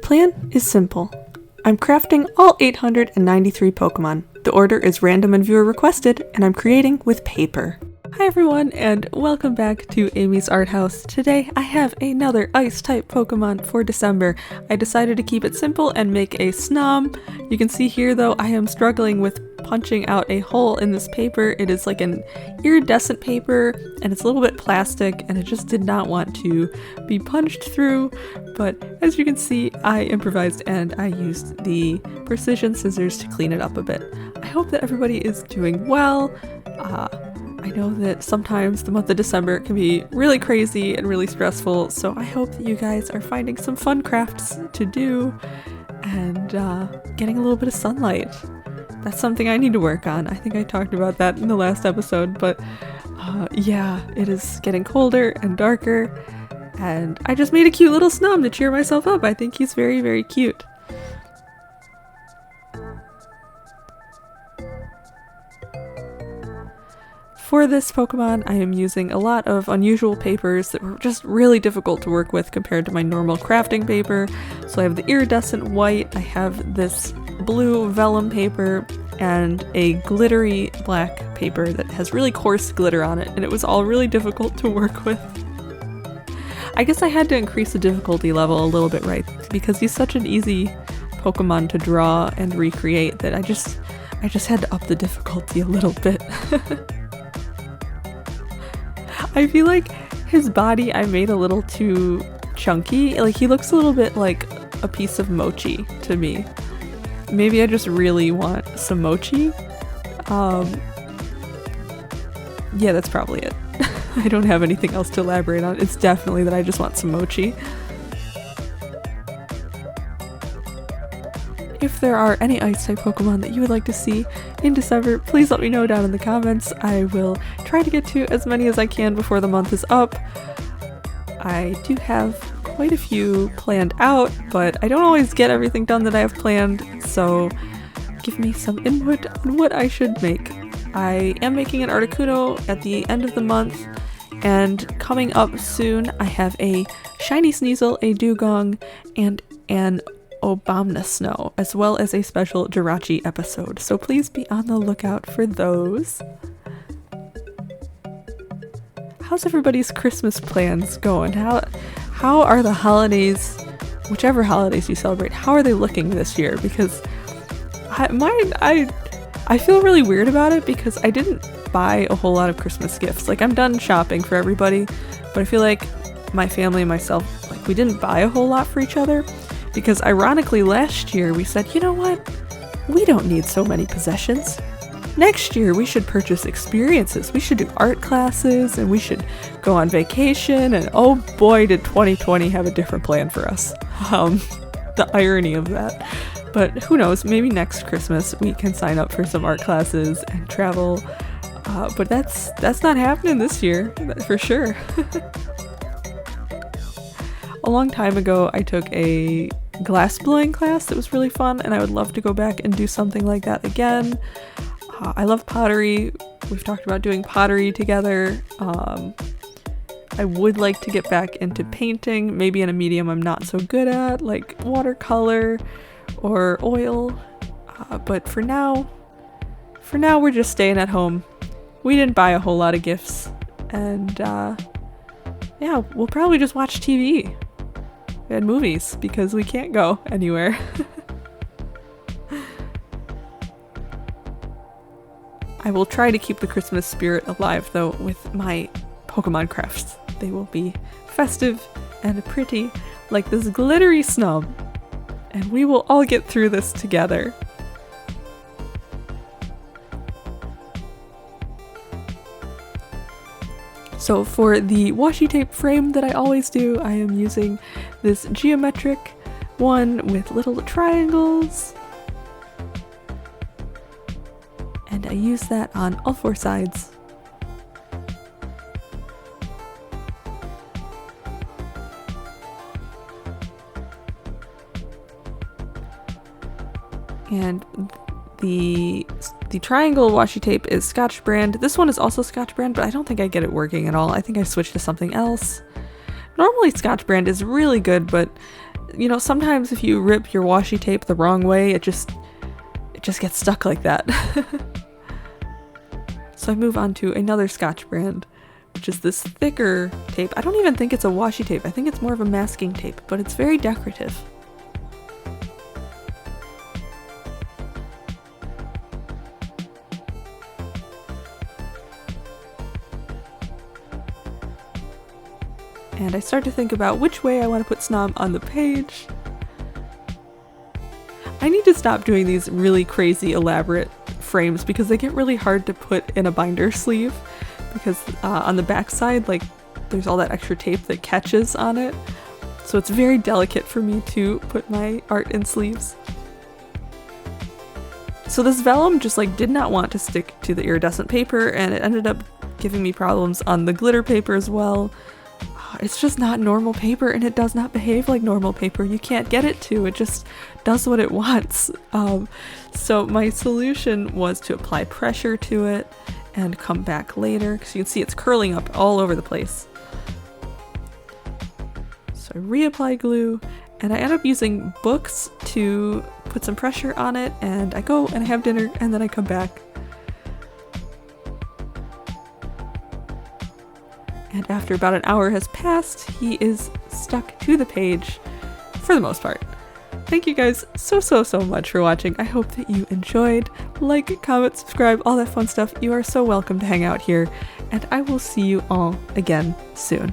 plan is simple. I'm crafting all 893 Pokemon. The order is random and viewer requested, and I'm creating with paper. Hi everyone, and welcome back to Amy's Art House. Today I have another Ice-type Pokemon for December. I decided to keep it simple and make a Snom. You can see here though I am struggling with punching out a hole in this paper. It is like an iridescent paper and it's a little bit plastic and it just did not want to be punched through. But as you can see, I improvised and I used the precision scissors to clean it up a bit. I hope that everybody is doing well. I know that sometimes the month of December can be really crazy and really stressful, so I hope that you guys are finding some fun crafts to do and getting a little bit of sunlight. That's something I need to work on. I think I talked about that in the last episode, but yeah, it is getting colder and darker, and I just made a cute little Snom to cheer myself up. I think he's very, very cute. For this Pokemon, I am using a lot of unusual papers that were just really difficult to work with compared to my normal crafting paper. So I have the iridescent white, I have this blue vellum paper, and a glittery black paper that has really coarse glitter on it, and it was all really difficult to work with. I guess I had to increase the difficulty level a little bit, right? Because he's such an easy Pokemon to draw and recreate that I just had to up the difficulty a little bit. I feel like his body I made a little too chunky. Like, he looks a little bit like a piece of mochi to me. Maybe I just really want some mochi. Yeah, that's probably it. I don't have anything else to elaborate on. It's definitely that I just want some mochi. If there are any Ice-type Pokemon that you would like to see in December, please let me know down in the comments. I will try to get to as many as I can before the month is up. I do have quite a few planned out, but I don't always get everything done that I have planned, so give me some input on what I should make. I am making an Articuno at the end of the month, and coming up soon I have a Shiny Sneasel, a Dugong, and an Abomasnow, as well as a special Jirachi episode, so please be on the lookout for those. How's everybody's Christmas plans going? How are the holidays, whichever holidays you celebrate, how are they looking this year? Because I feel really weird about it because I didn't buy a whole lot of Christmas gifts. Like, I'm done shopping for everybody, but I feel like my family and myself, like, we didn't buy a whole lot for each other. Because ironically last year we said, you know what, we don't need so many possessions. Next year we should purchase experiences. We should do art classes and we should go on vacation, and oh boy did 2020 have a different plan for us. The irony of that. But who knows, maybe next Christmas we can sign up for some art classes and travel. But that's not happening this year, for sure. A long time ago I took a glass blowing class that was really fun, and I would love to go back and do something like that again. I love pottery. We've talked about doing pottery together. I would like to get back into painting, maybe in a medium I'm not so good at, like watercolor or oil. But for now we're just staying at home. We didn't buy a whole lot of gifts, and yeah, we'll probably just watch TV and movies because we can't go anywhere. I will try to keep the Christmas spirit alive though with my Pokemon crafts. They will be festive and pretty like this glittery Snom, and we will all get through this together. So for the washi tape frame that I always do, I am using this geometric one with little triangles. And I use that on all four sides. And the triangle washi tape is Scotch brand. This one is also Scotch brand, but I don't think I get it working at all. I think I switched to something else. Normally Scotch brand is really good, but You know, sometimes if you rip your washi tape the wrong way, it just gets stuck like that. So I move on to another Scotch brand, which is this thicker tape. I don't even think it's a washi tape. I think it's more of a masking tape, but it's very decorative. And I start to think about which way I want to put Snom on the page. I need to stop doing these really crazy elaborate frames because they get really hard to put in a binder sleeve because on the back side, like, there's all that extra tape that catches on it. So it's very delicate for me to put my art in sleeves. So this vellum just like did not want to stick to the iridescent paper, and it ended up giving me problems on the glitter paper as well. It's just not normal paper, and it does not behave like normal paper. You can't get it to. It just does what it wants. So my solution was to apply pressure to it and come back later, because you can see it's curling up all over the place. So I reapply glue, and I end up using books to put some pressure on it, and I go and I have dinner, and then I come back. And after about an hour has passed, he is stuck to the page for the most part. Thank you guys so much for watching. I hope that you enjoyed. Like, comment, subscribe, all that fun stuff. You are so welcome to hang out here, and I will see you all again soon.